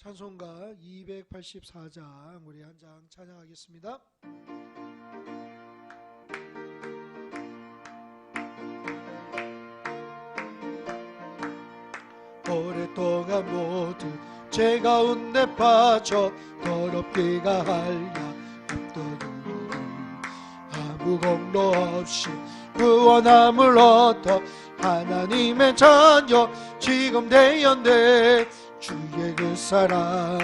찬송가 284장 우리 한 장 찬양하겠습니다. 오랫동안 모두 죄 가운데 빠져 더럽기가 하려 없더니 아무 공로 없이 구원함을 얻어 하나님의 자녀 지금 되었네. 주의 그 사랑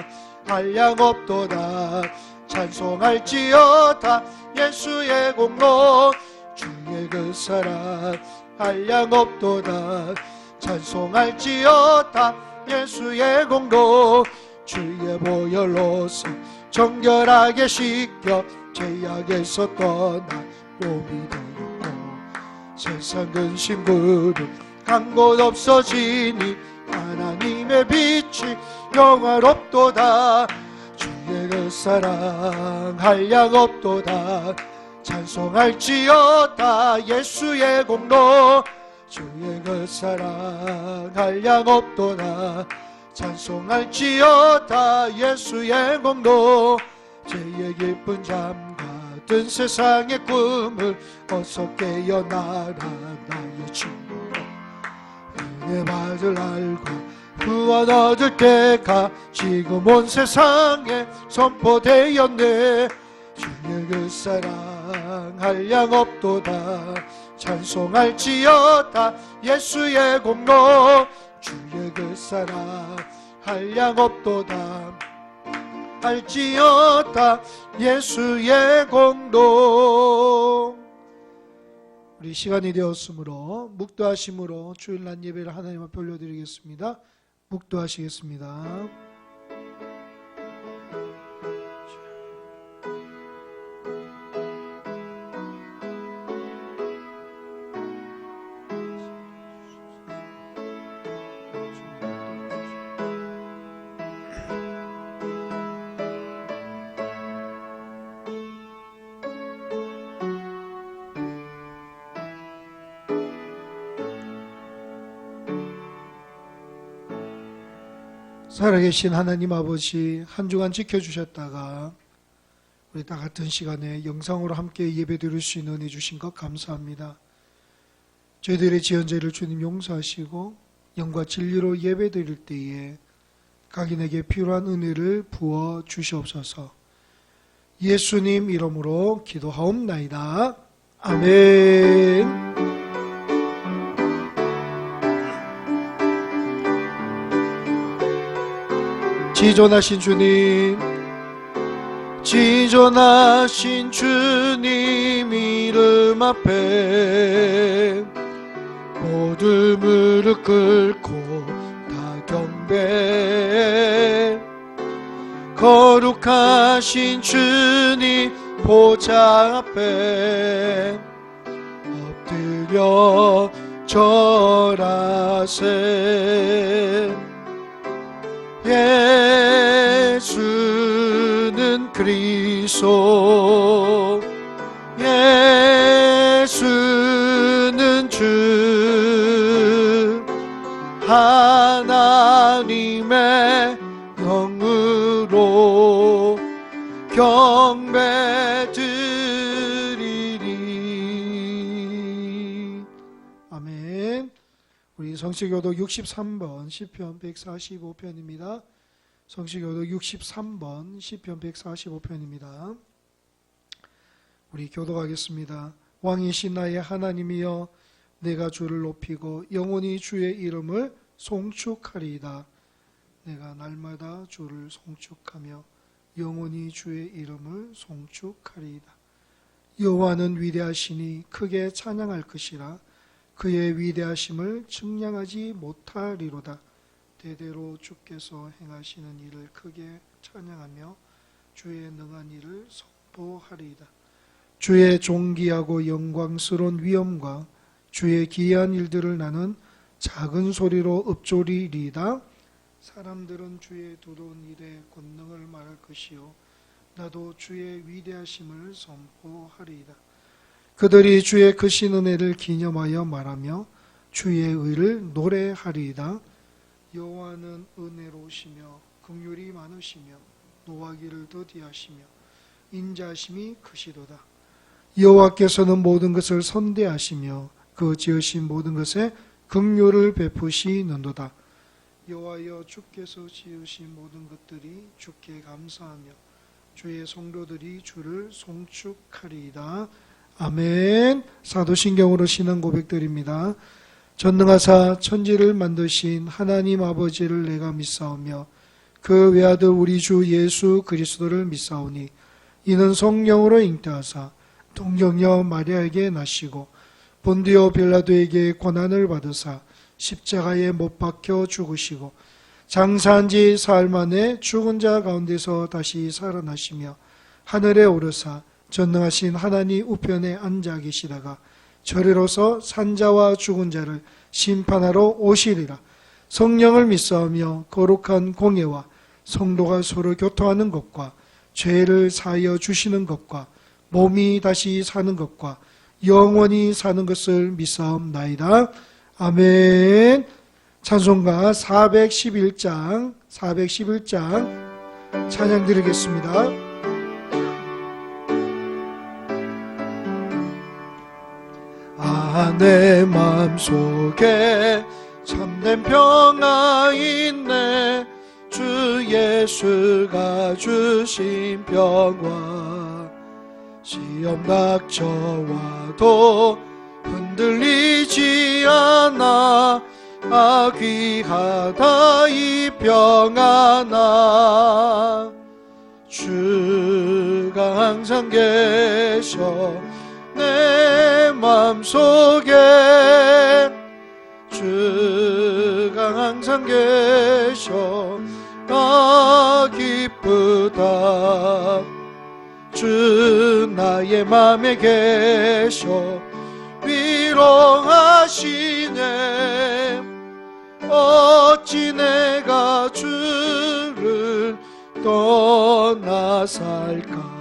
한량 없도다. 찬송할지어다 예수의 공로. 주의 그 사랑 한량 없도다. 찬송할지어다 예수의 공로. 주의 보혈로서 정결하게 씻겨 죄악에서 떠나 몸이 되었고 세상 근심 구름 간 곳 없어지니 하나님의 빛이 영화롭도다. 주의 그 사랑 한량 없도다. 찬송할지어다 예수의 공로. 주의 그 사랑 한량 없도다. 찬송할지어다 예수의 공로. 죄의 깊은 잠 같은 세상의 꿈을 어서 깨어나라 나의 친구. 은혜 받을 알고 구원 얻을 때가 지금 온 세상에 선포되었네. 주의 그 사랑 한량 없도다. 찬송할지어다 예수의 공로. 주의 그 사랑 한량 없도다. 할지어다 예수의 공로. 우리 시간이 되었으므로 묵도하심으로 주일날 예배를 하나님 앞에 올려드리겠습니다. 묵도하시겠습니다. 살아계신 하나님 아버지, 한 주간 지켜주셨다가 우리 다 같은 시간에 영상으로 함께 예배드릴 수 있는 은혜 주신 것 감사합니다. 저희들의 지은 죄를 주님 용서하시고 영과 진리로 예배드릴 때에 각인에게 필요한 은혜를 부어 주시옵소서. 예수님 이름으로 기도하옵나이다. 아멘. 지존하신 주님, 지존하신 주님 이름 앞에 모두 무릎 꿇고 다 경배. 거룩하신 주님 보좌 앞에 엎드려 절하세. 예수는 그리스도, 예수는 주, 하나님의 영으로 경배드리리. 아멘. 우리 성시교도 63번 시편 145편입니다. 성시교도 63번 시편 145편입니다. 우리 교독하겠습니다. 왕이신 나의 하나님이여, 내가 주를 높이고 영원히 주의 이름을 송축하리이다. 내가 날마다 주를 송축하며 영원히 주의 이름을 송축하리이다. 여호와는 위대하시니 크게 찬양할 것이라. 그의 위대하심을 측량하지 못하리로다. 대대로 주께서 행하시는 일을 크게 찬양하며 주의 능한 일을 선포하리이다. 주의 존귀하고 영광스러운 위엄과 주의 기이한 일들을 나는 작은 소리로 읊조리리이다. 사람들은 주의 두려운 일에 권능을 말할 것이요 나도 주의 위대하심을 선포하리이다. 그들이 주의 크신 은혜를 기념하여 말하며 주의 의를 노래하리이다. 여호와는 은혜로우시며 긍휼이 많으시며 노하기를 더디하시며 인자하심이 크시도다. 여호와께서는 모든 것을 선대하시며 그 지으신 모든 것에 긍휼을 베푸시는도다. 여호와여, 주께서 지으신 모든 것들이 주께 감사하며 주의 성도들이 주를 송축하리이다. 아멘. 사도신경으로 신앙 고백드립니다. 전능하사 천지를 만드신 하나님 아버지를 내가 믿사오며 그 외아들 우리 주 예수 그리스도를 믿사오니 이는 성령으로 잉태하사 동정녀 마리아에게 나시고 본디오 빌라도에게 고난을 받으사 십자가에 못 박혀 죽으시고 장사한 지 사흘 만에 죽은 자 가운데서 다시 살아나시며 하늘에 오르사 전능하신 하나님 우편에 앉아 계시다가 저리로서 산자와 죽은 자를 심판하러 오시리라. 성령을 믿사오며 거룩한 공예와 성도가 서로 교통하는 것과 죄를 사하여 주시는 것과 몸이 다시 사는 것과 영원히 사는 것을 믿사옵나이다. 아멘. 찬송가 411장 찬양 드리겠습니다. 내 마음속에 참된 평화 있네. 주 예수가 주신 평화 시험 닥쳐와도 흔들리지 않아. 귀하다 이 평안아. 주가 항상 계셔 내 마음속에. 주가 항상 계셔 기쁘다. 주 나의 맘에 계셔 위로하시네. 어찌 내가 주를 떠나 살까.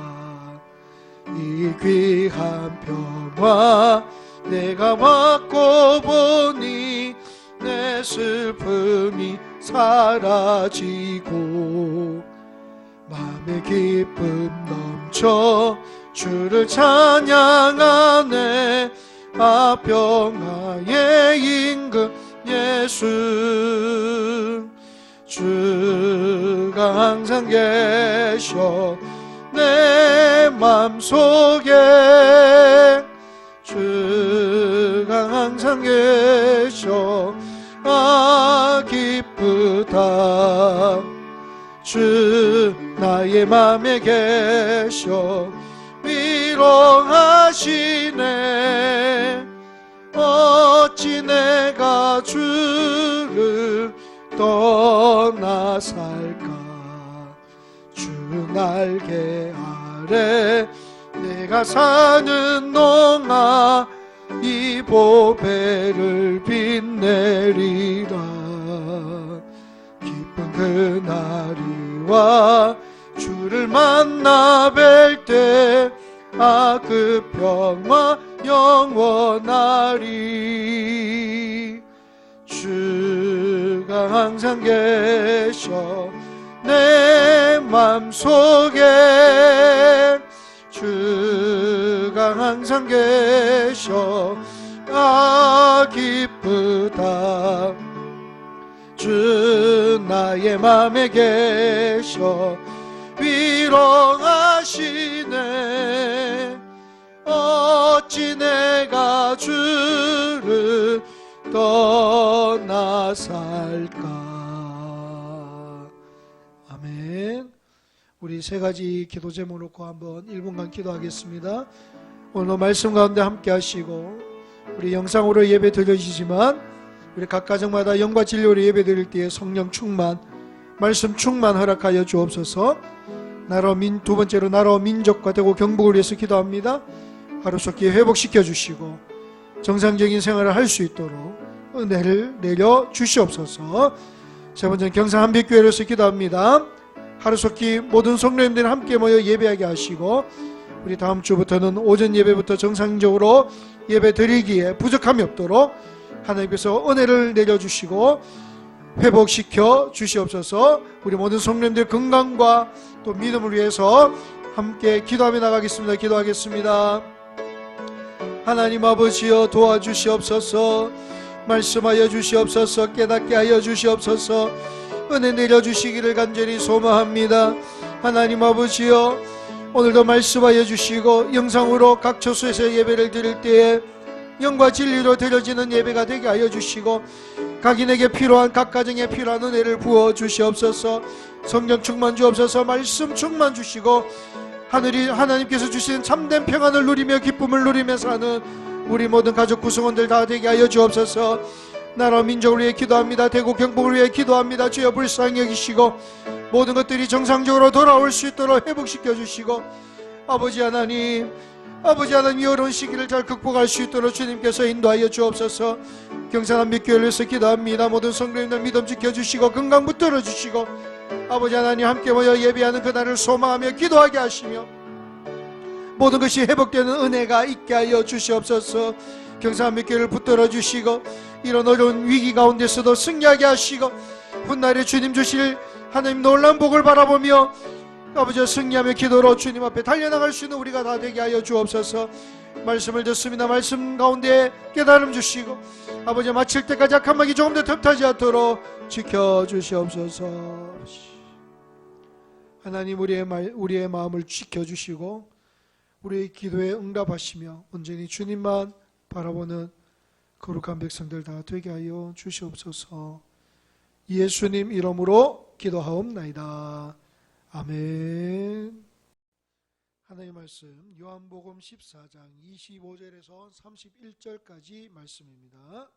이 귀한 평화 내가 받고 보니 내 슬픔이 사라지고 마음의 기쁨 넘쳐 주를 찬양하네. 평화의 임금 예수. 주가 항상 계셔 내 맘속에. 주가 항상 계셔 기쁘다. 주 나의 맘에 계셔 위로하시네. 어찌 내가 주를 떠나 살까. 주 날개 아래 내가 사는 동안 이 보배를 빛내리라. 기쁜 그날이와 주를 만나 뵐 때 그 평화 영원하리. 주가 항상 계셔 내 맘속에. 주가 항상 계셔 기쁘다. 주 나의 맘에 계셔 위로하시네. 어찌 내가 주를 떠나 살까. 아멘. 우리 세 가지 기도 제목 놓고 한번 1분간 기도하겠습니다. 오늘 말씀 가운데 함께 하시고, 우리 영상으로 예배 드려주시지만 우리 각 가정마다 영과 진리로 예배 드릴 때에 성령 충만, 말씀 충만 허락하여 주옵소서. 두 번째로 나라와 민족과 대고 경북을 위해서 기도합니다. 하루속히 회복시켜 주시고 정상적인 생활을 할 수 있도록 은혜를 내려 주시옵소서. 세 번째는 경상 한빛교회로서 기도합니다. 하루속히 모든 성도님들이 함께 모여 예배하게 하시고 우리 다음 주부터는 오전 예배부터 정상적으로 예배 드리기에 부족함이 없도록 하나님께서 은혜를 내려주시고 회복시켜 주시옵소서. 우리 모든 성령님들 건강과 또 믿음을 위해서 함께 기도하며 나가겠습니다. 기도하겠습니다. 하나님 아버지여 도와주시옵소서. 말씀하여 주시옵소서. 깨닫게 하여 주시옵소서. 은혜 내려주시기를 간절히 소망합니다. 하나님 아버지여 오늘도 말씀하여 주시고 영상으로 각 처소에서 예배를 드릴 때에 영과 진리로 드려지는 예배가 되게 하여 주시고 각인에게 필요한 각 가정에 필요한 은혜를 부어 주시옵소서. 성령 충만 주옵소서. 말씀 충만 주시고 하나님께서 주신 참된 평안을 누리며 기쁨을 누리며 사는 우리 모든 가족 구성원들 다 되게 하여 주옵소서. 나라 민족을 위해 기도합니다. 대구 경북을 위해 기도합니다. 주여 불쌍히 여기시고 모든 것들이 정상적으로 돌아올 수 있도록 회복시켜 주시고 아버지 하나님 이 어려운 시기를 잘 극복할 수 있도록 주님께서 인도하여 주옵소서. 경산한 믿교회를 위해서 기도합니다. 모든 성도님들 믿음 지켜주시고 건강 붙들어 주시고 아버지 하나님 함께 모여 예배하는 그날을 소망하며 기도하게 하시며 모든 것이 회복되는 은혜가 있게 하여 주시옵소서. 경산한 믿교회를 붙들어 주시고 이런 어려운 위기 가운데서도 승리하게 하시고 훗날에 주님 주실 하나님 놀라운 복을 바라보며 아버지 승리하며 기도로 주님 앞에 달려나갈 수 있는 우리가 다 되게 하여 주옵소서. 말씀을 듣습니다. 말씀 가운데 깨달음 주시고 아버지 마칠 때까지 악한 마귀 조금 더 틈타지 않도록 지켜주시옵소서. 하나님 우리의 마음을 지켜주시고 우리의 기도에 응답하시며 온전히 주님만 바라보는 거룩한 백성들 다 되게 하여 주시옵소서. 예수님 이름으로 기도하옵나이다. 아멘. 하나님의 말씀 요한복음 14장 25절에서 31절까지 말씀입니다.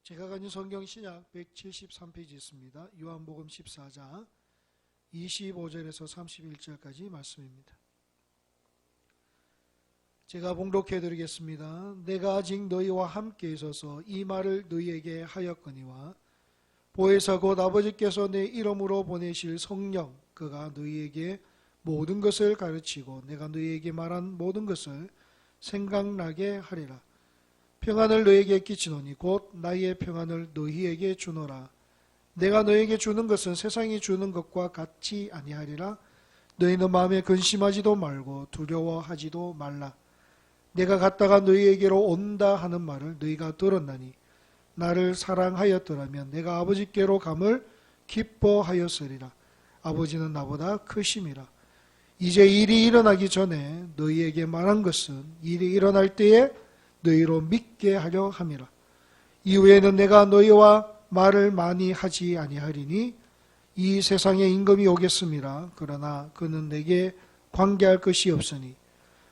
제가 가진 성경 신약 173페이지 있습니다. 요한복음 14장 25절에서 31절까지 말씀입니다. 제가 봉독해 드리겠습니다. 내가 아직 너희와 함께 있어서 이 말을 너희에게 하였거니와 보혜사 곧 아버지께서 내 이름으로 보내실 성령 그가 너희에게 모든 것을 가르치고 내가 너희에게 말한 모든 것을 생각나게 하리라. 평안을 너희에게 끼치노니 곧 나의 평안을 너희에게 주노라. 내가 너희에게 주는 것은 세상이 주는 것과 같지 아니하리라. 너희는 마음에 근심하지도 말고 두려워하지도 말라. 내가 갔다가 너희에게로 온다 하는 말을 너희가 들었나니 나를 사랑하였더라면 내가 아버지께로 감을 기뻐하였으리라. 아버지는 나보다 크심이라. 이제 일이 일어나기 전에 너희에게 말한 것은 일이 일어날 때에 너희로 믿게 하려 함이라. 이후에는 내가 너희와 말을 많이 하지 아니하리니 이 세상에 임금이 오겠음이라. 그러나 그는 내게 관계할 것이 없으니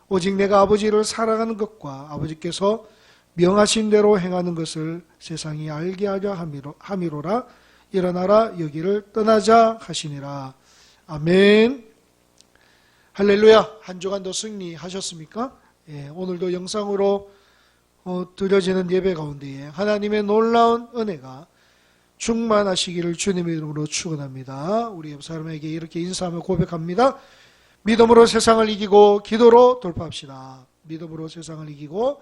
오직 내가 아버지를 사랑하는 것과 아버지께서 명하신 대로 행하는 것을 세상이 알게 하려 함이로라. 일어나라 여기를 떠나자 하시니라. 아멘. 할렐루야. 한 주간도 승리하셨습니까? 예, 오늘도 영상으로 드려지는 예배 가운데에 하나님의 놀라운 은혜가 충만하시기를 주님의 이름으로 축원합니다. 우리 옆 사람에게 이렇게 인사하며 고백합니다. 믿음으로 세상을 이기고 기도로 돌파합시다. 믿음으로 세상을 이기고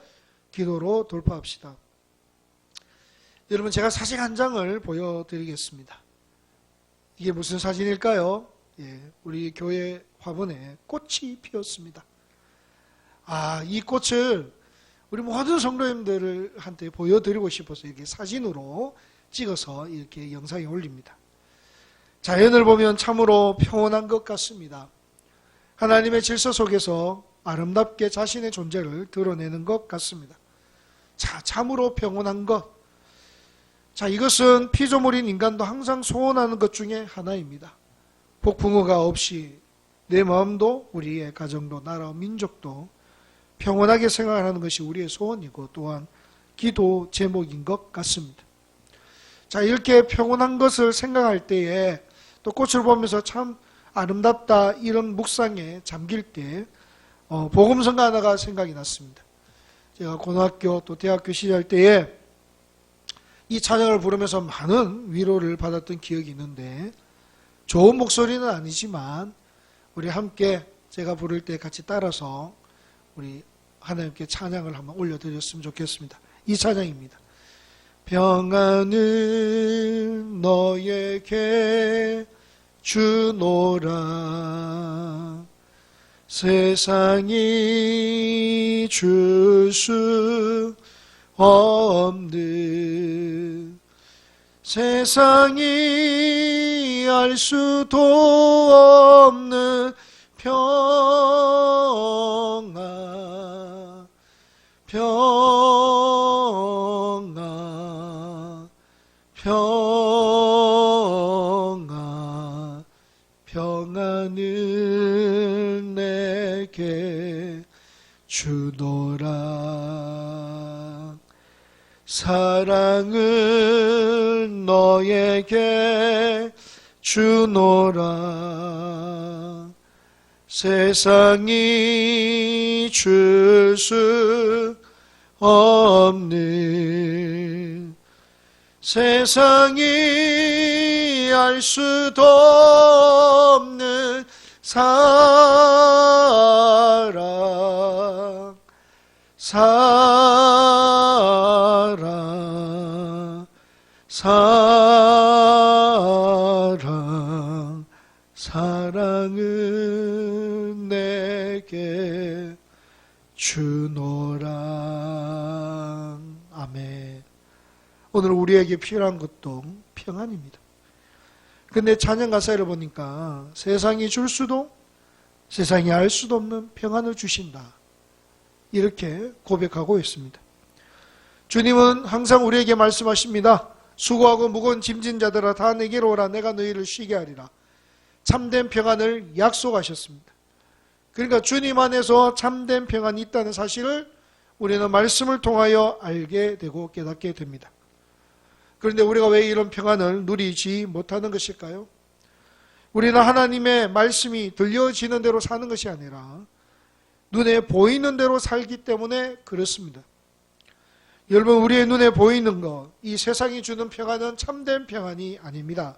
기도로 돌파합시다. 여러분 제가 사진 한 장을 보여드리겠습니다. 이게 무슨 사진일까요? 예, 우리 교회 화분에 꽃이 피었습니다. 이 꽃을 우리 모든 성도님들한테 보여드리고 싶어서 이렇게 사진으로 찍어서 이렇게 영상에 올립니다. 자연을 보면 참으로 평온한 것 같습니다. 하나님의 질서 속에서 아름답게 자신의 존재를 드러내는 것 같습니다. 자, 참으로 평온한 것. 자, 이것은 피조물인 인간도 항상 소원하는 것 중에 하나입니다. 폭풍우가 없이 내 마음도 우리의 가정도 나라와 민족도 평온하게 생활하는 것이 우리의 소원이고 또한 기도 제목인 것 같습니다. 자, 이렇게 평온한 것을 생각할 때에 또 꽃을 보면서 참 아름답다 이런 묵상에 잠길 때 복음성가 하나가 생각이 났습니다. 제가 고등학교 또 대학교 시절 때에 이 찬양을 부르면서 많은 위로를 받았던 기억이 있는데 좋은 목소리는 아니지만 우리 함께 제가 부를 때 같이 따라서 우리 하나님께 찬양을 한번 올려드렸으면 좋겠습니다. 이 찬양입니다. 평안을 너희 내게 주노라. 세상이 줄 수 없는, 세상이 알 수도 없는 평안, 평안, 평안, 평안을 내게 주노라. 사랑을 너에게 주노라. 세상이 줄 수 없는, 세상이 알 수도 없는 사랑, 사랑, 사랑, 사랑을 내게 주노라. 아멘. 오늘 우리에게 필요한 것도 평안입니다. 근데 찬양 가사를 보니까 세상이 줄 수도, 세상이 알 수도 없는 평안을 주신다, 이렇게 고백하고 있습니다. 주님은 항상 우리에게 말씀하십니다. 수고하고 무거운 짐진 자들아 다 내게로 오라. 내가 너희를 쉬게 하리라. 참된 평안을 약속하셨습니다. 그러니까 주님 안에서 참된 평안이 있다는 사실을 우리는 말씀을 통하여 알게 되고 깨닫게 됩니다. 그런데 우리가 왜 이런 평안을 누리지 못하는 것일까요? 우리는 하나님의 말씀이 들려지는 대로 사는 것이 아니라 눈에 보이는 대로 살기 때문에 그렇습니다. 여러분, 우리의 눈에 보이는 것, 이 세상이 주는 평안은 참된 평안이 아닙니다.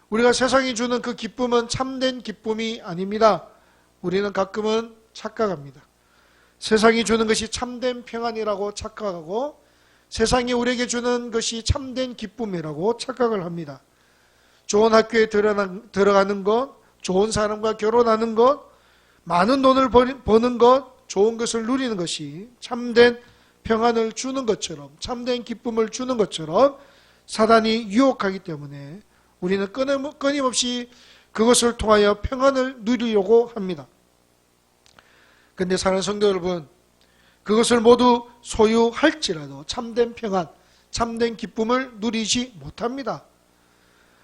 우리가 세상이 주는 그 기쁨은 참된 기쁨이 아닙니다. 우리는 가끔은 착각합니다. 세상이 주는 것이 참된 평안이라고 착각하고 세상이 우리에게 주는 것이 참된 기쁨이라고 착각을 합니다. 좋은 학교에 들어가는 것, 좋은 사람과 결혼하는 것, 많은 돈을 버는 것, 좋은 것을 누리는 것이 참된 평안을 주는 것처럼, 참된 기쁨을 주는 것처럼 사단이 유혹하기 때문에 우리는 끊임없이 그것을 통하여 평안을 누리려고 합니다. 그런데 사랑하는 성도 여러분, 그것을 모두 소유할지라도 참된 평안, 참된 기쁨을 누리지 못합니다.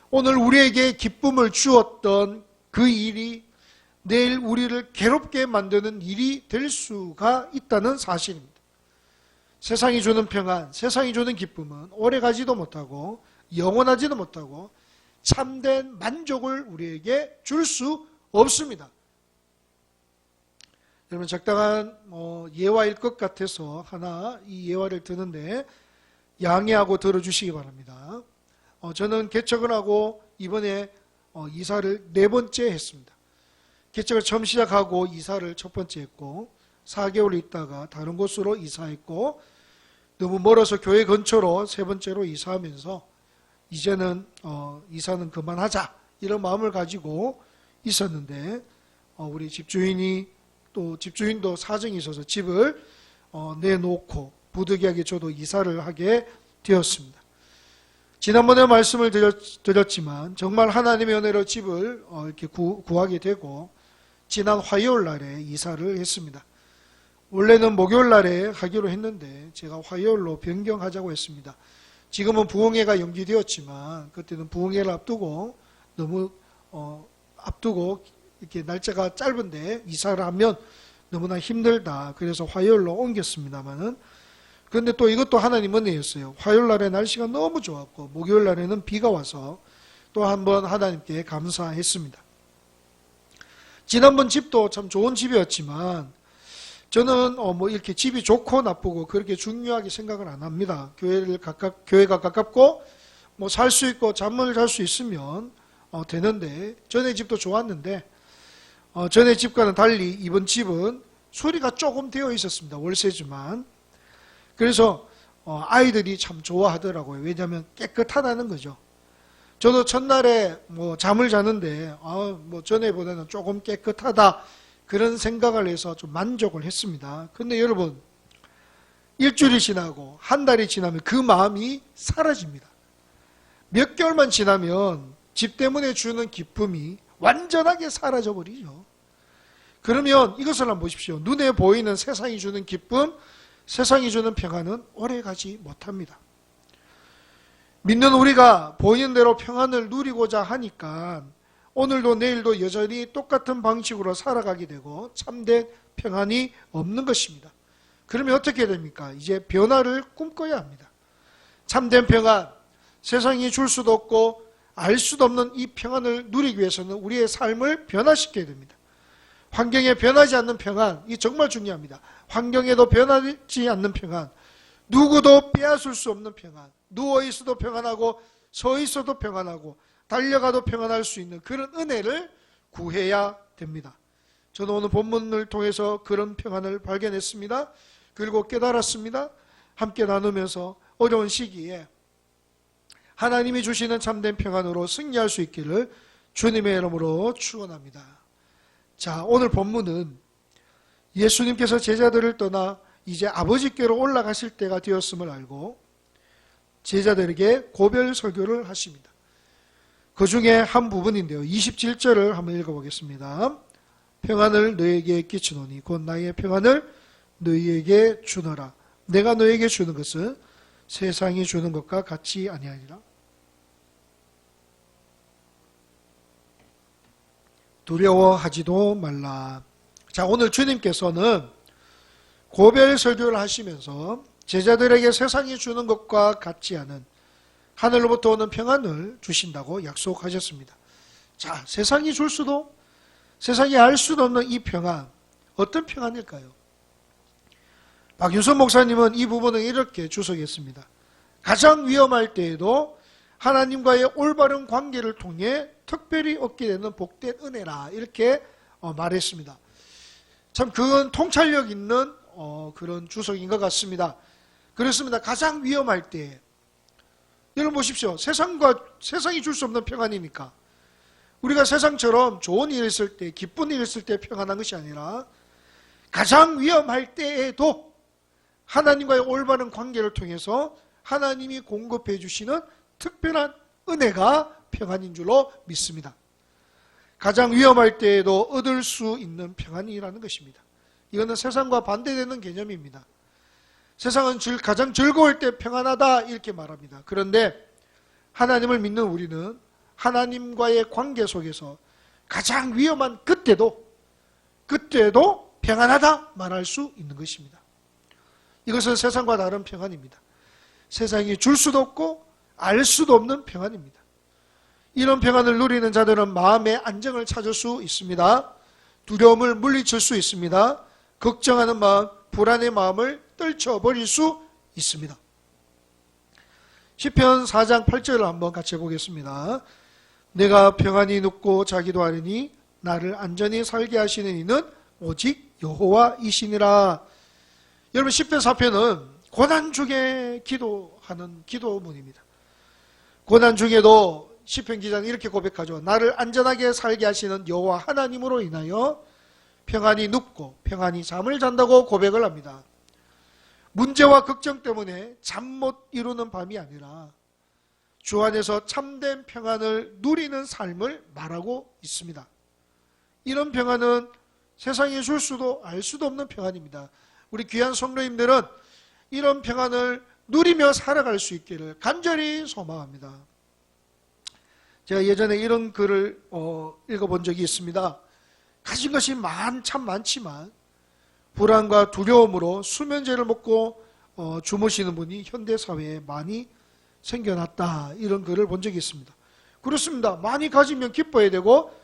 오늘 우리에게 기쁨을 주었던 그 일이 내일 우리를 괴롭게 만드는 일이 될 수가 있다는 사실입니다. 세상이 주는 평안, 세상이 주는 기쁨은 오래가지도 못하고 영원하지도 못하고 참된 만족을 우리에게 줄 수 없습니다. 여러분, 적당한 예화일 것 같아서 하나 이 예화를 드는데 양해하고 들어주시기 바랍니다. 저는 개척을 하고 이번에 이사를 4번째 했습니다. 개척을 처음 시작하고 이사를 첫 번째 했고 4개월 있다가 다른 곳으로 이사했고 너무 멀어서 교회 근처로 3번째로 이사하면서 이제는 이사는 그만하자, 이런 마음을 가지고 있었는데 우리 집주인이 또 집주인도 사정이 있어서 집을 내놓고 부득이하게 저도 이사를 하게 되었습니다. 지난번에 말씀을 드렸지만 정말 하나님의 은혜로 집을 이렇게 구하게 되고 지난 화요일 날에 이사를 했습니다. 원래는 목요일 날에 하기로 했는데 제가 화요일로 변경하자고 했습니다. 지금은 부흥회가 연기되었지만 그때는 부흥회를 앞두고 너무 앞두고 이렇게 날짜가 짧은데 이사를 하면 너무나 힘들다. 그래서 화요일로 옮겼습니다만은, 그런데 또 이것도 하나님 은혜였어요. 화요일 날에 날씨가 너무 좋았고 목요일 날에는 비가 와서 또 한번 하나님께 감사했습니다. 지난번 집도 참 좋은 집이었지만 저는 뭐 이렇게 집이 좋고 나쁘고 그렇게 중요하게 생각을 안 합니다. 교회가 가깝고 뭐 살 수 있고 잠을 잘 수 있으면 되는데, 전에 집도 좋았는데 전에 집과는 달리 이번 집은 수리가 조금 되어 있었습니다. 월세지만. 그래서 아이들이 참 좋아하더라고요. 왜냐하면 깨끗하다는 거죠. 저도 첫날에 잠을 자는데 전에보다는 조금 깨끗하다 그런 생각을 해서 좀 만족을 했습니다. 근데 여러분, 일주일이 지나고 한 달이 지나면 그 마음이 사라집니다. 몇 개월만 지나면 집 때문에 주는 기쁨이 완전하게 사라져버리죠. 그러면 이것을 한번 보십시오. 눈에 보이는 세상이 주는 기쁨, 세상이 주는 평안은 오래가지 못합니다. 믿는 우리가 보이는 대로 평안을 누리고자 하니까 오늘도 내일도 여전히 똑같은 방식으로 살아가게 되고 참된 평안이 없는 것입니다. 그러면 어떻게 됩니까? 이제 변화를 꿈꿔야 합니다. 참된 평안, 세상이 줄 수도 없고 알 수도 없는 이 평안을 누리기 위해서는 우리의 삶을 변화시켜야 됩니다. 환경에 변하지 않는 평안, 이 정말 중요합니다. 환경에도 변하지 않는 평안, 누구도 빼앗을 수 없는 평안, 누워있어도 평안하고 서있어도 평안하고 달려가도 평안할 수 있는 그런 은혜를 구해야 됩니다. 저는 오늘 본문을 통해서 그런 평안을 발견했습니다. 그리고 깨달았습니다. 함께 나누면서 어려운 시기에 하나님이 주시는 참된 평안으로 승리할 수 있기를 주님의 이름으로 축원합니다. 자, 오늘 본문은 예수님께서 제자들을 떠나 이제 아버지께로 올라가실 때가 되었음을 알고 제자들에게 고별 설교를 하십니다. 그 중에 한 부분인데요. 27절을 한번 읽어보겠습니다. 평안을 너에게 끼치노니 곧 나의 평안을 너희에게 주노라. 내가 너에게 주는 것은 세상이 주는 것과 같이 아니하니라. 두려워하지도 말라. 자, 오늘 주님께서는 고별 설교를 하시면서 제자들에게 세상이 주는 것과 같지 않은 하늘로부터 오는 평안을 주신다고 약속하셨습니다. 자, 세상이 줄 수도 세상이 알 수도 없는 이 평안, 어떤 평안일까요? 박윤선 목사님은 이 부분을 이렇게 주석했습니다. 가장 위험할 때에도 하나님과의 올바른 관계를 통해 특별히 얻게 되는 복된 은혜라, 이렇게 말했습니다. 참 그건 통찰력 있는 그런 주석인 것 같습니다. 그렇습니다. 가장 위험할 때, 여러분 보십시오. 세상이 줄 수 없는 평안이니까 우리가 세상처럼 좋은 일 있을 때, 기쁜 일 있을 때 평안한 것이 아니라 가장 위험할 때에도 하나님과의 올바른 관계를 통해서 하나님이 공급해 주시는 특별한 은혜가 평안인 줄로 믿습니다. 가장 위험할 때에도 얻을 수 있는 평안이라는 것입니다. 이거는 세상과 반대되는 개념입니다. 세상은 가장 즐거울 때 평안하다 이렇게 말합니다. 그런데 하나님을 믿는 우리는 하나님과의 관계 속에서 가장 위험한 그때도 평안하다 말할 수 있는 것입니다. 이것은 세상과 다른 평안입니다. 세상이 줄 수도 없고 알 수도 없는 평안입니다. 이런 평안을 누리는 자들은 마음의 안정을 찾을 수 있습니다. 두려움을 물리칠 수 있습니다. 걱정하는 마음, 불안의 마음을 떨쳐버릴 수 있습니다. 시편 4장 8절을 한번 같이 보겠습니다. 내가 평안히 눕고 자기도 하리니 나를 안전히 살게 하시는 이는 오직 여호와이시니라. 여러분, 시편 4편은 고난 중에 기도하는 기도문입니다. 고난 중에도 시편 기자는 이렇게 고백하죠. 나를 안전하게 살게 하시는 여호와 하나님으로 인하여 평안히 눕고 평안히 잠을 잔다고 고백을 합니다. 문제와 걱정 때문에 잠 못 이루는 밤이 아니라 주 안에서 참된 평안을 누리는 삶을 말하고 있습니다. 이런 평안은 세상에 줄 수도 알 수도 없는 평안입니다. 우리 귀한 성도님들은 이런 평안을 누리며 살아갈 수 있기를 간절히 소망합니다. 제가 예전에 이런 글을 읽어본 적이 있습니다. 가진 것이 참 많지만 불안과 두려움으로 수면제를 먹고 주무시는 분이 현대사회에 많이 생겨났다, 이런 글을 본 적이 있습니다. 그렇습니다. 많이 가지면 기뻐야 되고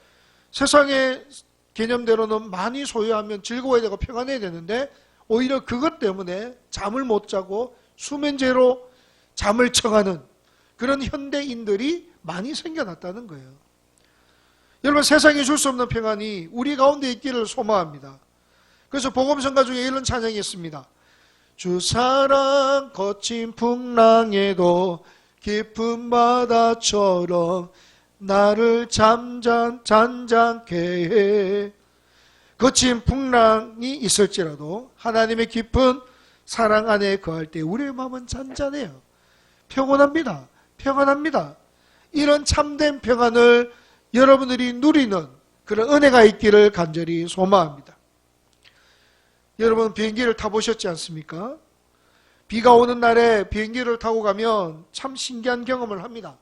세상의 개념대로는 많이 소유하면 즐거워야 되고 평안해야 되는데 오히려 그것 때문에 잠을 못 자고 수면제로 잠을 청하는 그런 현대인들이 많이 생겨났다는 거예요. 여러분, 세상에 줄 수 없는 평안이 우리 가운데 있기를 소망합니다. 그래서 복음성가 중에 이런 찬양이 있습니다. 주 사랑 거친 풍랑에도 깊은 바다처럼 나를 잔잔케 해. 거친 풍랑이 있을지라도 하나님의 깊은 사랑 안에 거할 때 우리의 마음은 잔잔해요. 평온합니다. 평안합니다. 이런 참된 평안을 여러분들이 누리는 그런 은혜가 있기를 간절히 소망합니다. 여러분 비행기를 타보셨지 않습니까? 비가 오는 날에 비행기를 타고 가면 참 신기한 경험을 합니다.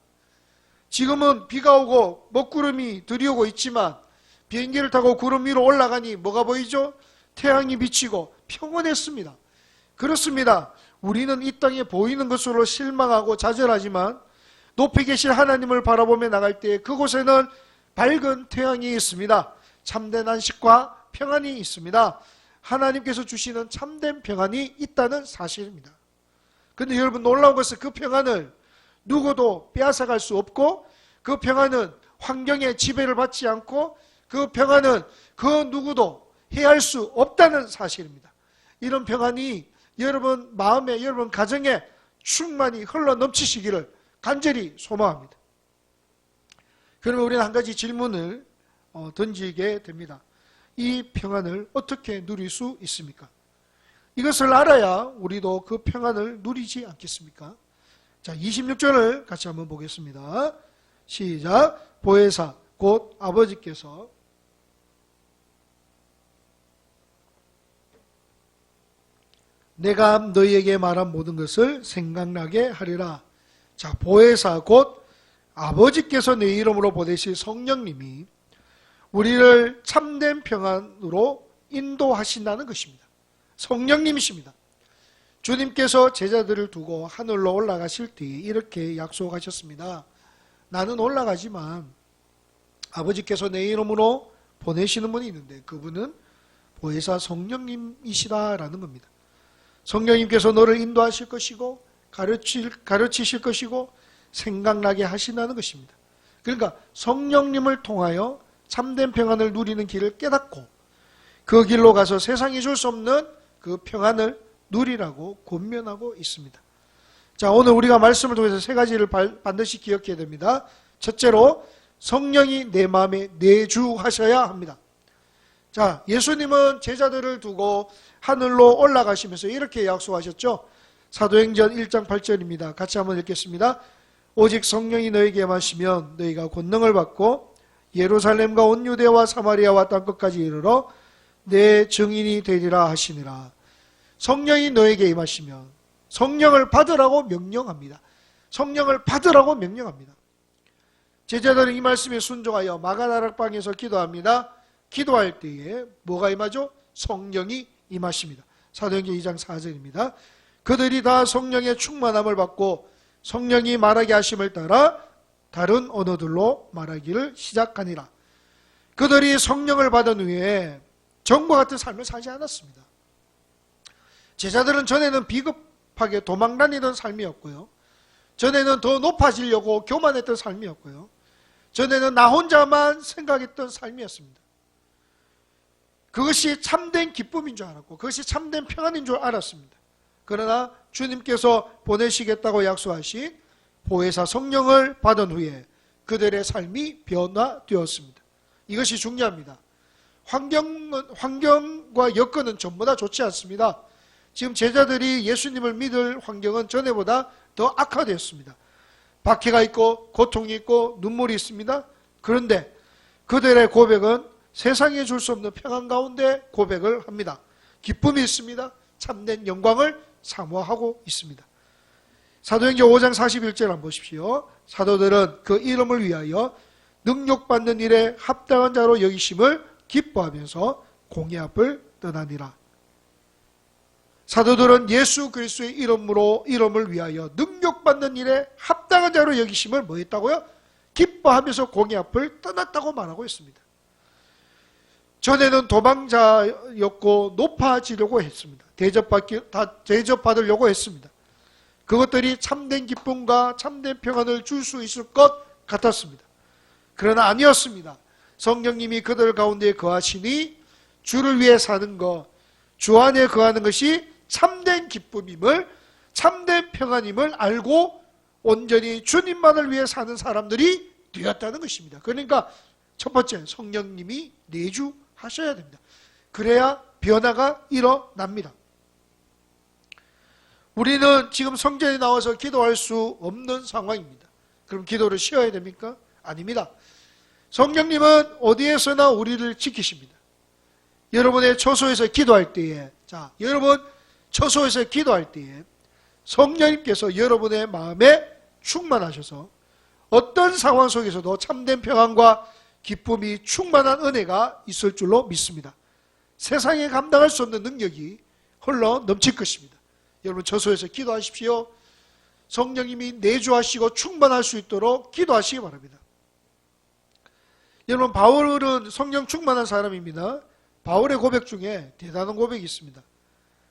지금은 비가 오고 먹구름이 들이오고 있지만 비행기를 타고 구름 위로 올라가니 뭐가 보이죠? 태양이 비치고 평온했습니다. 그렇습니다. 우리는 이 땅에 보이는 것으로 실망하고 좌절하지만 높이 계신 하나님을 바라보며 나갈 때 그곳에는 밝은 태양이 있습니다. 참된 안식과 평안이 있습니다. 하나님께서 주시는 참된 평안이 있다는 사실입니다. 그런데 여러분 놀라운 것은 그 평안을 누구도 빼앗아갈 수 없고 그 평안은 환경의 지배를 받지 않고 그 평안은 그 누구도 해할 수 없다는 사실입니다. 이런 평안이 여러분 마음에 여러분 가정에 충만히 흘러 넘치시기를 간절히 소망합니다. 그러면 우리는 한 가지 질문을 던지게 됩니다. 이 평안을 어떻게 누릴 수 있습니까? 이것을 알아야 우리도 그 평안을 누리지 않겠습니까? 자, 26절을 같이 한번 보겠습니다. 시작. 보혜사 곧 아버지께서 내가 너희에게 말한 모든 것을 생각나게 하리라. 자, 보혜사 곧 아버지께서 내 이름으로 보내실 성령님이 우리를 참된 평안으로 인도하신다는 것입니다. 성령님이십니다. 주님께서 제자들을 두고 하늘로 올라가실 때 이렇게 약속하셨습니다. 나는 올라가지만 아버지께서 내 이름으로 보내시는 분이 있는데 그분은 보혜사 성령님이시다라는 겁니다. 성령님께서 너를 인도하실 것이고 가르치실 것이고 생각나게 하신다는 것입니다. 그러니까 성령님을 통하여 참된 평안을 누리는 길을 깨닫고 그 길로 가서 세상이 줄 수 없는 그 평안을 누리라고 권면하고 있습니다. 자, 오늘 우리가 말씀을 통해서 세 가지를 반드시 기억해야 됩니다. 첫째로 성령이 내 마음에 내주하셔야 합니다. 자, 예수님은 제자들을 두고 하늘로 올라가시면서 이렇게 약속하셨죠. 사도행전 1장 8절입니다. 같이 한번 읽겠습니다. 오직 성령이 너에게 임하시면 너희가 권능을 받고 예루살렘과 온 유대와 사마리아와 땅끝까지 이르러 내 증인이 되리라 하시니라. 성령이 너에게 임하시면 성령을 받으라고 명령합니다. 성령을 받으라고 명령합니다. 제자들은 이 말씀에 순종하여 마가다락방에서 기도합니다. 기도할 때에 뭐가 임하죠? 성령이 임하십니다. 사도행전 2장 4절입니다. 그들이 다 성령의 충만함을 받고 성령이 말하게 하심을 따라 다른 언어들로 말하기를 시작하니라. 그들이 성령을 받은 후에 전과 같은 삶을 살지 않았습니다. 제자들은 전에는 비겁하게 도망다니던 삶이었고요. 전에는 더 높아지려고 교만했던 삶이었고요. 전에는 나 혼자만 생각했던 삶이었습니다. 그것이 참된 기쁨인 줄 알았고 그것이 참된 평안인 줄 알았습니다. 그러나 주님께서 보내시겠다고 약속하신 보혜사 성령을 받은 후에 그들의 삶이 변화되었습니다. 이것이 중요합니다. 환경과 여건은 전부 다 좋지 않습니다. 지금 제자들이 예수님을 믿을 환경은 전에보다 더 악화되었습니다. 박해가 있고 고통이 있고 눈물이 있습니다. 그런데 그들의 고백은 세상에 줄 수 없는 평안 가운데 고백을 합니다. 기쁨이 있습니다. 참된 영광을 사모하고 있습니다. 사도행전 5장 41절 한번 보십시오. 사도들은 그 이름을 위하여 능력받는 일에 합당한 자로 여기심을 기뻐하면서 공의 앞을 떠나니라. 사도들은 예수 그리스도의 이름을 위하여 능력받는 일에 합당한 자로 여기심을 뭐 했다고요? 기뻐하면서 공의 앞을 떠났다고 말하고 있습니다. 전에는 도망자였고 높아지려고 했습니다. 대접받으려고 했습니다. 그것들이 참된 기쁨과 참된 평안을 줄 수 있을 것 같았습니다. 그러나 아니었습니다. 성령님이 그들 가운데 거하시니 주를 위해 사는 것, 주 안에 거하는 것이 참된 기쁨임을, 참된 평안임을 알고 온전히 주님만을 위해 사는 사람들이 되었다는 것입니다. 그러니까 첫 번째, 성령님이 내주하셔야 됩니다. 그래야 변화가 일어납니다. 우리는 지금 성전에 나와서 기도할 수 없는 상황입니다. 그럼 기도를 쉬어야 됩니까? 아닙니다. 성령님은 어디에서나 우리를 지키십니다. 여러분의 처소에서 기도할 때에, 여러분 처소에서 기도할 때에 성령님께서 여러분의 마음에 충만하셔서 어떤 상황 속에서도 참된 평안과 기쁨이 충만한 은혜가 있을 줄로 믿습니다. 세상에 감당할 수 없는 능력이 흘러 넘칠 것입니다. 여러분 처소에서 기도하십시오. 성령님이 내주하시고 충만할 수 있도록 기도하시기 바랍니다. 여러분 바울은 성령 충만한 사람입니다. 바울의 고백 중에 대단한 고백이 있습니다.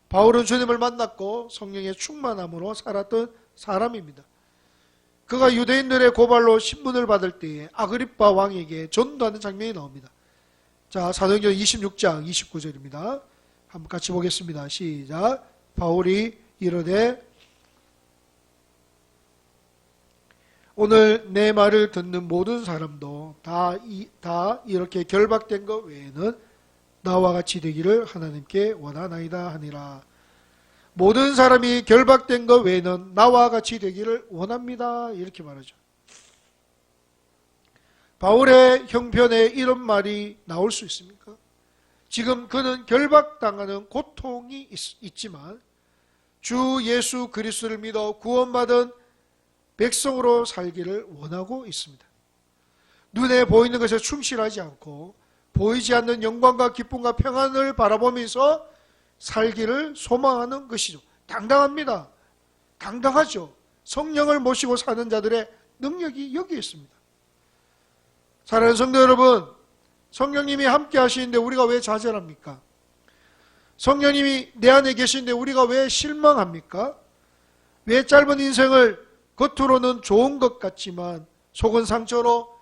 바울은 주님을 만났고 성령의 충만함으로 살았던 사람입니다. 그가 유대인들의 고발로 신문을 받을 때에 아그리빠 왕에게 전도하는 장면이 나옵니다. 자, 사도행전 26장 29절입니다. 한번 같이 보겠습니다. 시작. 바울이 이르되 오늘 내 말을 듣는 모든 사람도 다 이렇게 결박된 것 외에는 나와 같이 되기를 하나님께 원하나이다 하니라. 모든 사람이 결박된 것 외에는 나와 같이 되기를 원합니다. 이렇게 말하죠. 바울의 형편에 이런 말이 나올 수 있습니까? 지금 그는 결박당하는 고통이 있지만 주 예수 그리스도를 믿어 구원받은 백성으로 살기를 원하고 있습니다. 눈에 보이는 것에 충실하지 않고 보이지 않는 영광과 기쁨과 평안을 바라보면서 살기를 소망하는 것이죠. 당당합니다. 당당하죠. 성령을 모시고 사는 자들의 능력이 여기 있습니다. 사랑하는 성도 여러분, 성령님이 함께 하시는데 우리가 왜 좌절합니까? 성령님이 내 안에 계시는데 우리가 왜 실망합니까? 왜 짧은 인생을 겉으로는 좋은 것 같지만 속은 상처로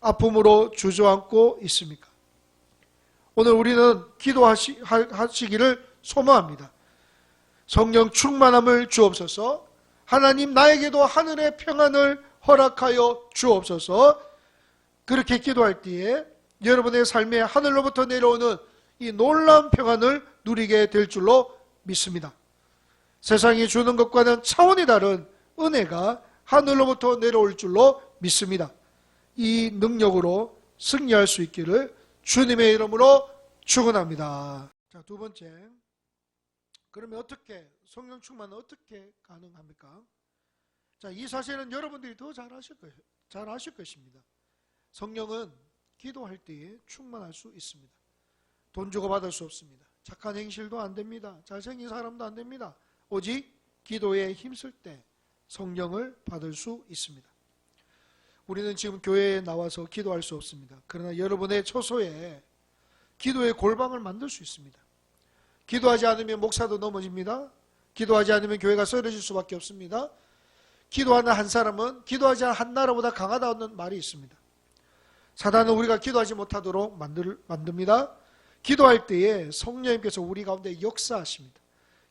아픔으로 주저앉고 있습니까? 오늘 우리는 기도하시기를 소망합니다. 성령 충만함을 주옵소서. 하나님 나에게도 하늘의 평안을 허락하여 주옵소서. 그렇게 기도할 때에 여러분의 삶에 하늘로부터 내려오는 이 놀라운 평안을 누리게 될 줄로 믿습니다. 세상이 주는 것과는 차원이 다른 은혜가 하늘로부터 내려올 줄로 믿습니다. 이 능력으로 승리할 수 있기를 주님의 이름으로 축원합니다. 자, 두 번째, 그러면 어떻게 성령 충만은 어떻게 가능합니까? 자, 이 사실은 여러분들이 더 잘 아실 것입니다. 성령은 기도할 때에 충만할 수 있습니다. 돈 주고 받을 수 없습니다. 착한 행실도 안 됩니다. 잘생긴 사람도 안 됩니다. 오직 기도에 힘쓸 때 성령을 받을 수 있습니다. 우리는 지금 교회에 나와서 기도할 수 없습니다. 그러나 여러분의 처소에 기도의 골방을 만들 수 있습니다. 기도하지 않으면 목사도 넘어집니다. 기도하지 않으면 교회가 쓰러질 수밖에 없습니다. 기도하는 한 사람은 기도하지 않은 한 나라보다 강하다는 말이 있습니다. 사단은 우리가 기도하지 못하도록 만듭니다. 기도할 때에 성령님께서 우리 가운데 역사하십니다.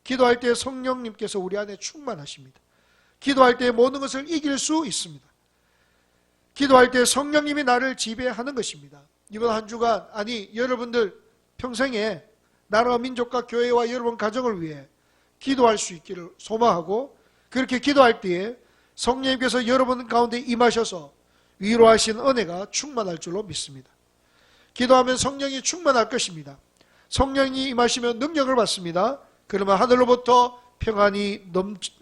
기도할 때에 성령님께서 우리 안에 충만하십니다. 기도할 때에 모든 것을 이길 수 있습니다. 기도할 때 성령님이 나를 지배하는 것입니다. 이번 한 주간, 여러분들 평생에 나라와 민족과 교회와 여러분 가정을 위해 기도할 수 있기를 소망하고, 그렇게 기도할 때에 성령님께서 여러분 가운데 임하셔서 위로하신 은혜가 충만할 줄로 믿습니다. 기도하면 성령이 충만할 것입니다. 성령이 임하시면 능력을 받습니다. 그러면 하늘로부터 평안이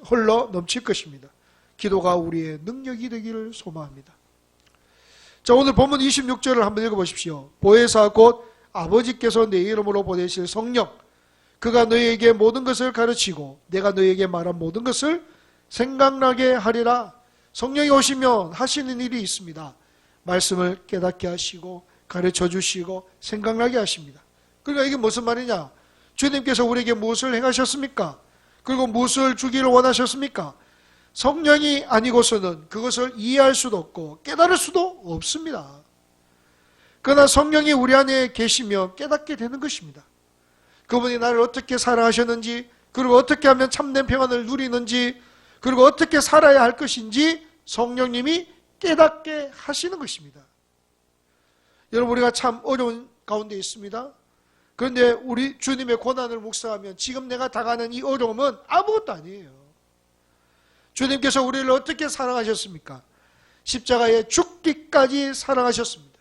흘러 넘칠 것입니다. 기도가 우리의 능력이 되기를 소망합니다. 자, 오늘 본문 26절을 한번 읽어보십시오. 보혜사 곧 아버지께서 내 이름으로 보내실 성령, 그가 너희에게 모든 것을 가르치고 내가 너희에게 말한 모든 것을 생각나게 하리라. 성령이 오시면 하시는 일이 있습니다. 말씀을 깨닫게 하시고 가르쳐 주시고 생각나게 하십니다. 그러니까 이게 무슨 말이냐? 주님께서 우리에게 무엇을 행하셨습니까? 그리고 무엇을 주기를 원하셨습니까? 성령이 아니고서는 그것을 이해할 수도 없고 깨달을 수도 없습니다. 그러나 성령이 우리 안에 계시면 깨닫게 되는 것입니다. 그분이 나를 어떻게 사랑하셨는지, 그리고 어떻게 하면 참된 평안을 누리는지, 그리고 어떻게 살아야 할 것인지 성령님이 깨닫게 하시는 것입니다. 여러분, 우리가 참 어려운 가운데 있습니다. 그런데 우리 주님의 고난을 묵상하면 지금 내가 당하는 이 어려움은 아무것도 아니에요. 주님께서 우리를 어떻게 사랑하셨습니까? 십자가에 죽기까지 사랑하셨습니다.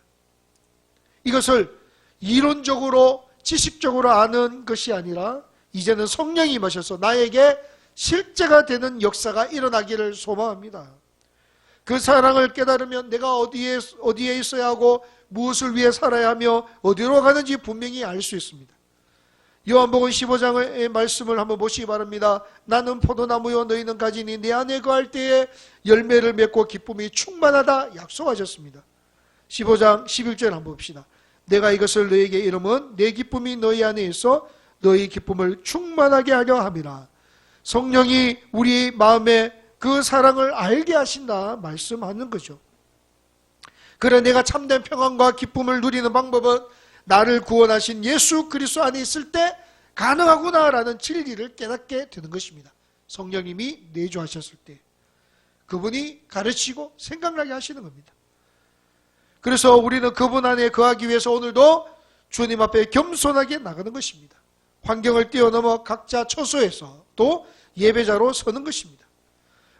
이것을 이론적으로 지식적으로 아는 것이 아니라 이제는 성령이 임하셔서 나에게 실제가 되는 역사가 일어나기를 소망합니다. 그 사랑을 깨달으면 내가 어디에 있어야 하고 무엇을 위해 살아야 하며 어디로 가는지 분명히 알 수 있습니다. 요한복음 15장의 말씀을 한번 보시기 바랍니다. 나는 포도나무요 너희는 가지니 내 안에 거할 때에 열매를 맺고 기쁨이 충만하다 약속하셨습니다. 15장 11절 한번 봅시다. 내가 이것을 너희에게 이름은 내 기쁨이 너희 안에 있어 너희 기쁨을 충만하게 하려 함이라. 성령이 우리 마음에 그 사랑을 알게 하신다 말씀하는 거죠. 그래 내가 참된 평안과 기쁨을 누리는 방법은 나를 구원하신 예수 그리스도 안에 있을 때 가능하구나라는 진리를 깨닫게 되는 것입니다. 성령님이 내주하셨을 때 그분이 가르치고 생각나게 하시는 겁니다. 그래서 우리는 그분 안에 거하기 위해서 오늘도 주님 앞에 겸손하게 나가는 것입니다. 환경을 뛰어넘어 각자 처소에서 또 예배자로 서는 것입니다.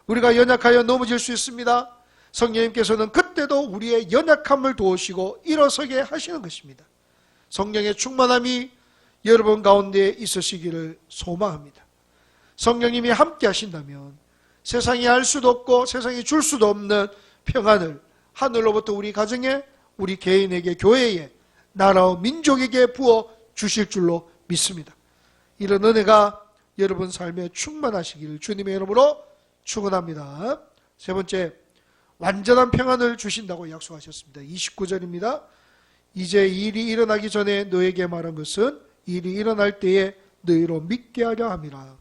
우리가 연약하여 넘어질 수 있습니다. 성령님께서는 그때도 우리의 연약함을 도우시고 일어서게 하시는 것입니다. 성령의 충만함이 여러분 가운데 있으시기를 소망합니다. 성령님이 함께 하신다면 세상이 알 수도 없고 세상이 줄 수도 없는 평안을 하늘로부터 우리 가정에, 우리 개인에게, 교회에, 나라와 민족에게 부어 주실 줄로 믿습니다. 이런 은혜가 여러분 삶에 충만하시기를 주님의 이름으로 축원합니다. 세 번째, 완전한 평안을 주신다고 약속하셨습니다. 29절입니다. 이제 일이 일어나기 전에 너에게 말한 것은 일이 일어날 때에 너희로 믿게 하려 함이라.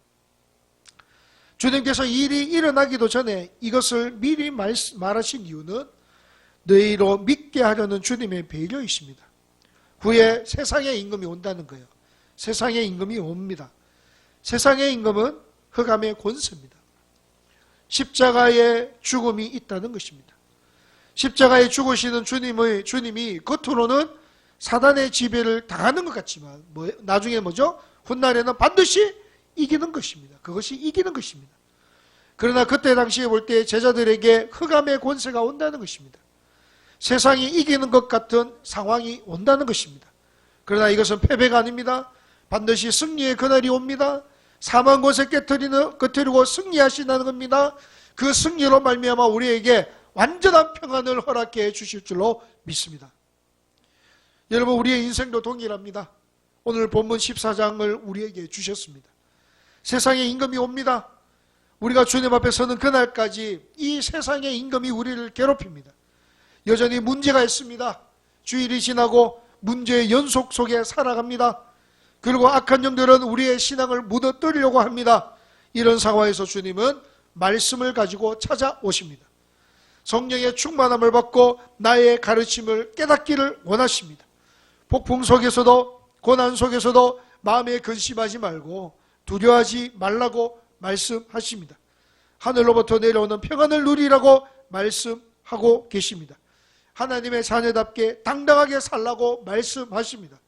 주님께서 일이 일어나기도 전에 이것을 미리 말하신 이유는 너희로 믿게 하려는 주님의 배려이십니다. 후에 세상의 임금이 온다는 거예요. 세상의 임금이 옵니다. 세상의 임금은 흑암의 권세입니다. 십자가의 죽음이 있다는 것입니다. 십자가에 죽으시는 주님이 겉으로는 사단의 지배를 당하는 것 같지만 나중에 뭐죠? 훗날에는 반드시 이기는 것입니다. 그것이 이기는 것입니다. 그러나 그때 당시에 볼 때 제자들에게 흑암의 권세가 온다는 것입니다. 세상이 이기는 것 같은 상황이 온다는 것입니다. 그러나 이것은 패배가 아닙니다. 반드시 승리의 그날이 옵니다. 사망 권세 깨트리고 승리하신다는 겁니다. 그 승리로 말미암아 우리에게 완전한 평안을 허락해 주실 줄로 믿습니다. 여러분, 우리의 인생도 동일합니다. 오늘 본문 14장을 우리에게 주셨습니다. 세상의 임금이 옵니다. 우리가 주님 앞에 서는 그날까지 이 세상의 임금이 우리를 괴롭힙니다. 여전히 문제가 있습니다. 주일이 지나고 문제의 연속 속에 살아갑니다. 그리고 악한 영들은 우리의 신앙을 무너뜨리려고 합니다. 이런 상황에서 주님은 말씀을 가지고 찾아오십니다. 성령의 충만함을 받고 나의 가르침을 깨닫기를 원하십니다. 폭풍 속에서도 고난 속에서도 마음에 근심하지 말고 두려워하지 말라고 말씀하십니다. 하늘로부터 내려오는 평안을 누리라고 말씀하고 계십니다. 하나님의 자녀답게 당당하게 살라고 말씀하십니다.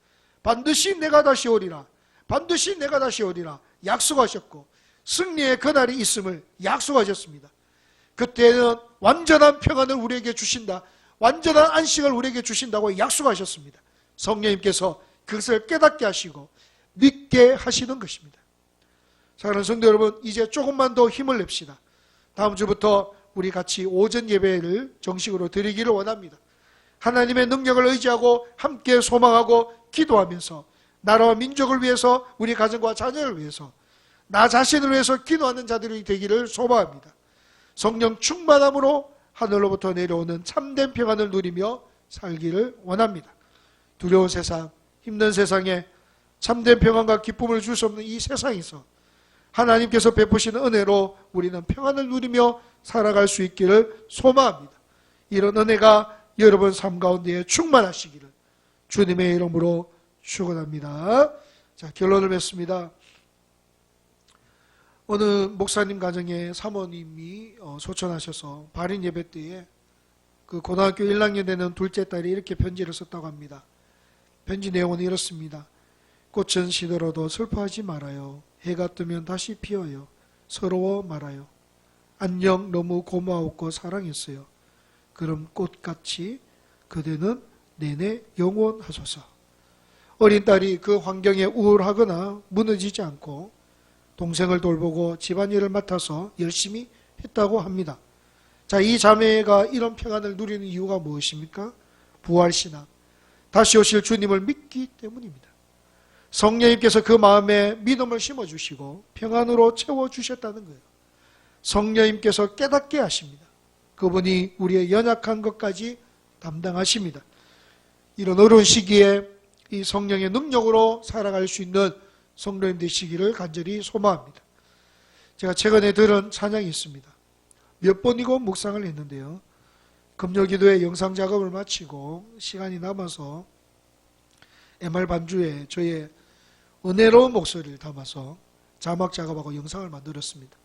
반드시 내가 다시 오리라. 반드시 내가 다시 오리라 약속하셨고 승리의 그날이 있음을 약속하셨습니다. 그때는 완전한 평안을 우리에게 주신다. 완전한 안식을 우리에게 주신다고 약속하셨습니다. 성령님께서 그것을 깨닫게 하시고 믿게 하시는 것입니다. 사랑하는 성도 여러분, 이제 조금만 더 힘을 냅시다. 다음 주부터 우리 같이 오전 예배를 정식으로 드리기를 원합니다. 하나님의 능력을 의지하고 함께 소망하고 기도하면서 나라와 민족을 위해서, 우리 가정과 자녀를 위해서, 나 자신을 위해서 기도하는 자들이 되기를 소망합니다. 성령 충만함으로 하늘로부터 내려오는 참된 평안을 누리며 살기를 원합니다. 두려운 세상, 힘든 세상에 참된 평안과 기쁨을 줄 수 없는 이 세상에서 하나님께서 베푸시는 은혜로 우리는 평안을 누리며 살아갈 수 있기를 소망합니다. 이런 은혜가 여러분 삶 가운데 충만하시기를 주님의 이름으로 축원합니다. 자, 결론을 맺습니다. 어느 목사님 가정에 사모님이 소천하셔서 발인 예배 때에 그 고등학교 1학년 되는 둘째 딸이 이렇게 편지를 썼다고 합니다. 편지 내용은 이렇습니다. 꽃은 시들어도 슬퍼하지 말아요. 해가 뜨면 다시 피어요. 서러워 말아요. 안녕, 너무 고마웠고 사랑했어요. 그럼 꽃같이 그대는 내내 영원하소서. 어린 딸이 그 환경에 우울하거나 무너지지 않고 동생을 돌보고 집안일을 맡아서 열심히 했다고 합니다. 자, 이 자매가 이런 평안을 누리는 이유가 무엇입니까? 부활신앙, 다시 오실 주님을 믿기 때문입니다. 성령님께서 그 마음에 믿음을 심어주시고 평안으로 채워주셨다는 거예요. 성령님께서 깨닫게 하십니다. 그분이 우리의 연약한 것까지 담당하십니다. 이런 어려운 시기에 이 성령의 능력으로 살아갈 수 있는 성도님 되시기를 간절히 소망합니다. 제가 최근에 들은 찬양이 있습니다. 몇 번이고 묵상을 했는데요. 금요기도에 영상 작업을 마치고 시간이 남아서 MR 반주에 저의 은혜로운 목소리를 담아서 자막 작업하고 영상을 만들었습니다.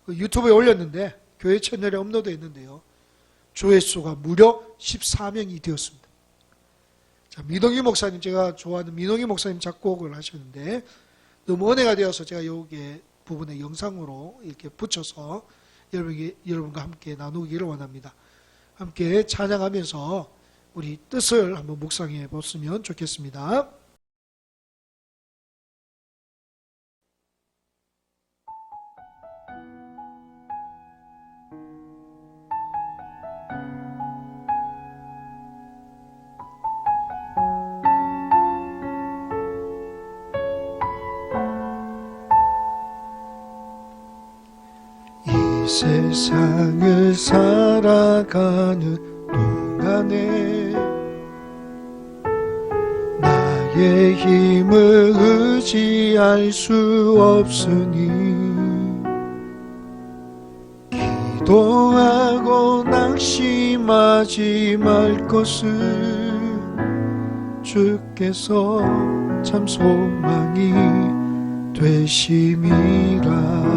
유튜브에 올렸는데 교회 채널에 업로드했는데요. 조회수가 무려 14명이 되었습니다. 자, 민홍희 목사님, 제가 좋아하는 민홍희 목사님 작곡을 하셨는데 너무 은혜가 되어서 제가 여기 부분에 영상으로 이렇게 붙여서 여러분과 함께 나누기를 원합니다. 함께 찬양하면서 우리 뜻을 한번 묵상해 보시면 좋겠습니다. 세상을 살아가는 동안에 나의 힘을 의지할 수 없으니 기도하고 낙심하지 말 것을 주께서 참 소망이 되심이라.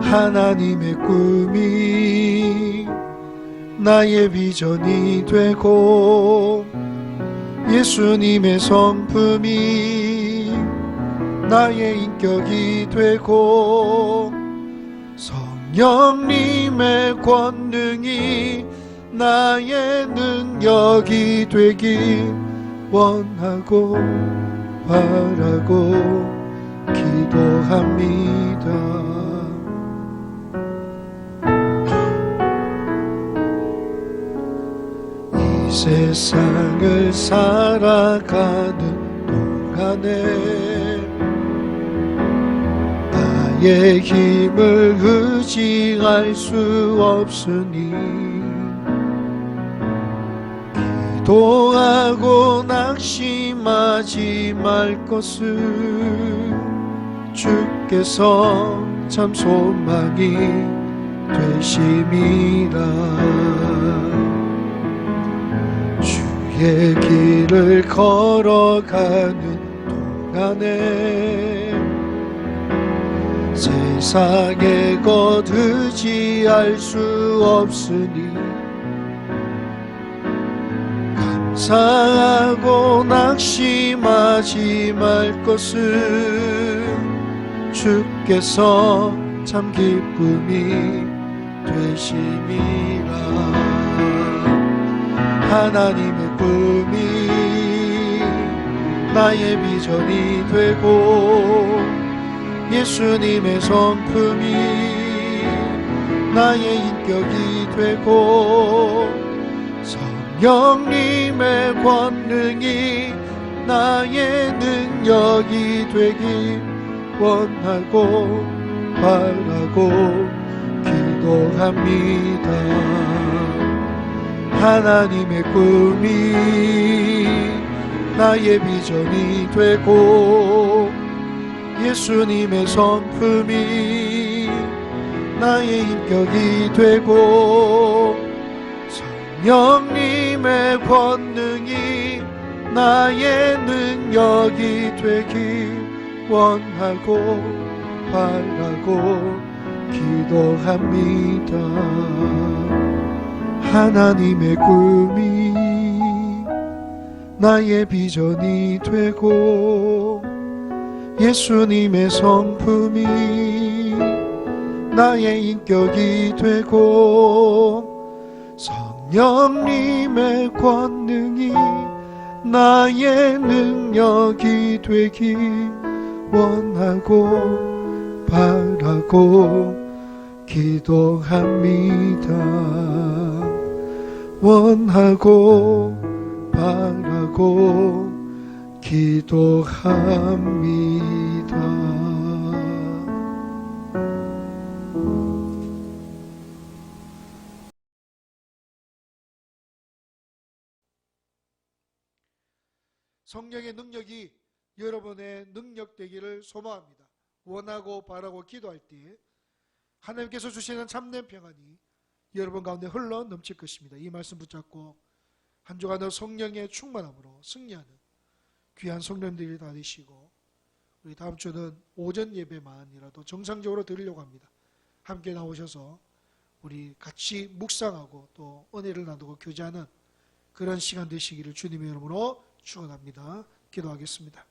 하나님의 꿈이 나의 비전이 되고 예수님의 성품이 나의 인격이 되고 성령님의 권능이 나의 능력이 되길 원하고 바라고 기도합니다. 세상을 살아가는 동안에 나의 힘을 의지할 수 없으니 기도하고 낙심하지 말 것을 주께서 참 소망이 되심이라. 주의 길을 걸어가는 동안에 세상의 것 의지할 수 없으니 감사하고 낙심하지 말 것을 주께서 참 기쁨이 되심이라. 하나님의 꿈이 나의 비전이 되고 예수님의 성품이 나의 인격이 되고 성령님의 권능이 나의 능력이 되길 원하고 바라고 기도합니다. 하나님의 꿈이 나의 비전이 되고 예수님의 성품이 나의 인격이 되고 성령님의 권능이 나의 능력이 되길 원하고 바라고 기도합니다. 하나님의 꿈이 나의 비전이 되고 예수님의 성품이 나의 인격이 되고 성령님의 권능이 나의 능력이 되기 원하고 바라고 기도합니다. 원하고 바라고 기도합니다. 성령의 능력이 여러분의 능력 되기를 소망합니다. 원하고 바라고 기도할 때 하나님께서 주시는 참된 평안이 여러분 가운데 흘러 넘칠 것입니다. 이 말씀 붙잡고 한 주간도 성령의 충만함으로 승리하는 귀한 성령들이 다 되시고, 우리 다음 주는 오전 예배만이라도 정상적으로 드리려고 합니다. 함께 나오셔서 우리 같이 묵상하고 또 은혜를 나누고 교제하는 그런 시간 되시기를 주님의 이름으로 축원합니다. 기도하겠습니다.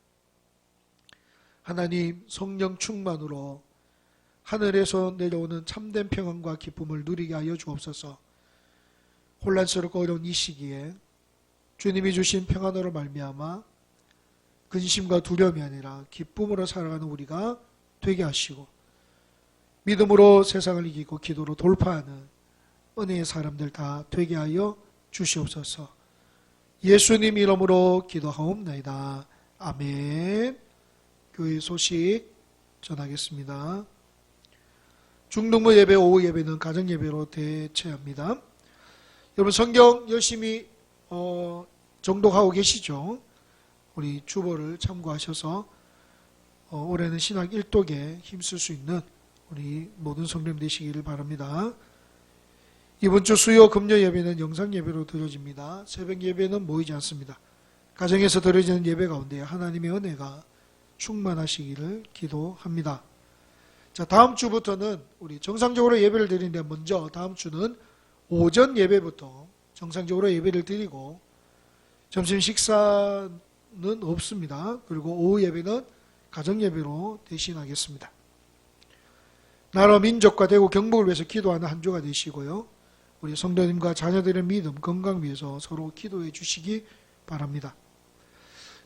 하나님, 성령 충만으로 하늘에서 내려오는 참된 평안과 기쁨을 누리게 하여 주옵소서. 혼란스럽고 어려운 이 시기에 주님이 주신 평안으로 말미암아 근심과 두려움이 아니라 기쁨으로 살아가는 우리가 되게 하시고, 믿음으로 세상을 이기고 기도로 돌파하는 은혜의 사람들 다 되게 하여 주시옵소서. 예수님 이름으로 기도하옵나이다. 아멘. 교회 소식 전하겠습니다. 중등부 예배, 오후 예배는 가정 예배로 대체합니다. 여러분 성경 열심히 정독하고 계시죠? 우리 주보를 참고하셔서 올해는 신학 1독에 힘쓸 수 있는 우리 모든 성도님 되시기를 바랍니다. 이번 주 수요 금요 예배는 영상 예배로 드려집니다. 새벽 예배는 모이지 않습니다. 가정에서 드려지는 예배 가운데 하나님의 은혜가 충만하시기를 기도합니다. 자, 다음 주부터는 우리 정상적으로 예배를 드리는데, 먼저 다음 주는 오전 예배부터 정상적으로 예배를 드리고 점심 식사는 없습니다. 그리고 오후 예배는 가정 예배로 대신하겠습니다. 나라 민족과 대구 경북을 위해서 기도하는 한 주가 되시고요. 우리 성도님과 자녀들의 믿음, 건강 위해서 서로 기도해 주시기 바랍니다.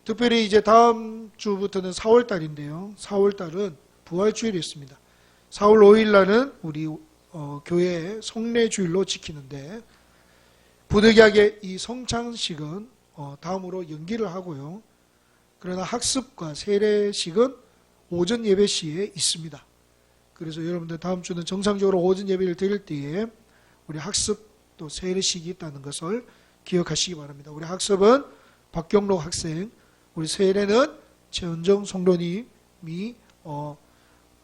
특별히 이제 다음 주부터는 4월달인데요. 4월달은 부활주일이 있습니다. 4월 5일 날은 우리 교회 성례주일로 지키는데, 부득이하게 이 성찬식은 다음으로 연기를 하고요. 그러나 학습과 세례식은 오전 예배 시에 있습니다. 그래서 여러분들 다음 주는 정상적으로 오전 예배를 드릴 때에 우리 학습 또 세례식이 있다는 것을 기억하시기 바랍니다. 우리 학습은 박경록 학생, 우리 세례는 최은정 성도님이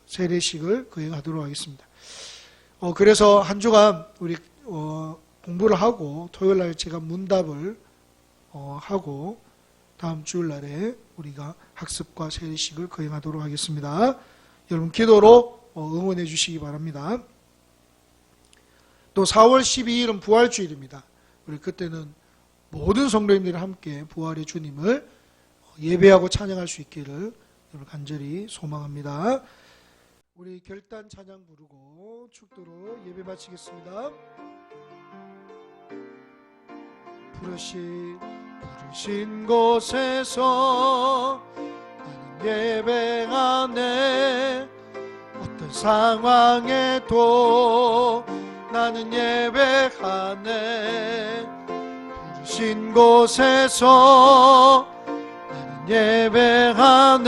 세례식을 거행하도록 하겠습니다. 그래서 한 주간 우리 공부를 하고 토요일 날 제가 문답을 하고 다음 주일 날에 우리가 학습과 세례식을 거행하도록 하겠습니다. 여러분 기도로 응원해 주시기 바랍니다. 또 4월 12일은 부활주일입니다. 우리 그때는 모든 성도님들이 함께 부활의 주님을 예배하고 찬양할 수 있기를 간절히 소망합니다. 우리 결단 찬양 부르고 축도로 예배 마치겠습니다. 부르신 곳에서 나는 예배하네. 어떤 상황에도 나는 예배하네. 부르신 곳에서 나는 예배하네.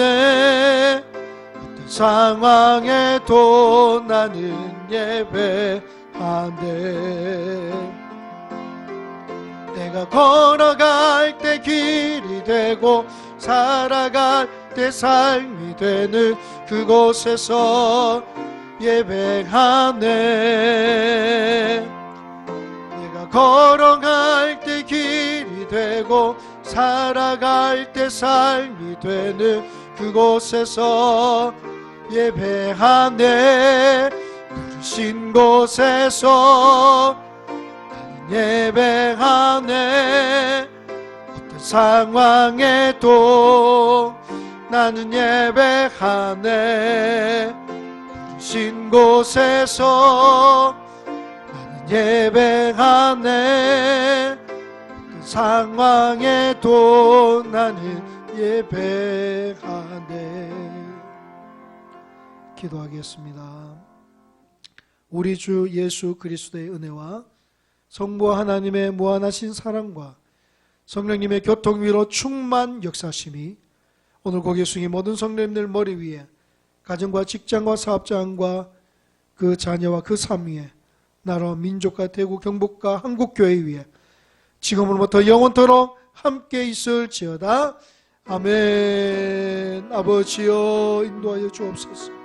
어떤 상황에도 나는 예배하네. 내가 걸어갈 때 길이 되고 살아갈 때 삶이 되는 그곳에서 예배하네. 내가 걸어갈 때 길이 되고 살아갈 때 삶이 되는 그곳에서 예배하네. 부르신 곳에서 나는 예배하네. 어떤 상황에도 나는 예배하네. 부르신 곳에서 나는 예배하네. 어떤 상황에도 나는 예배하네. 기도하겠습니다. 우리 주 예수 그리스도의 은혜와 성부 하나님의 무한하신 사랑과 성령님의 교통위로 충만 역사심이 오늘 고개 숙인 모든 성도님들 머리 위에, 가정과 직장과 사업장과 그 자녀와 그 삶 위에, 나라 민족과 대구 경북과 한국교회 위에 지금으로부터 영원토록 함께 있을지어다. 아멘. 아버지여 인도하여 주옵소서.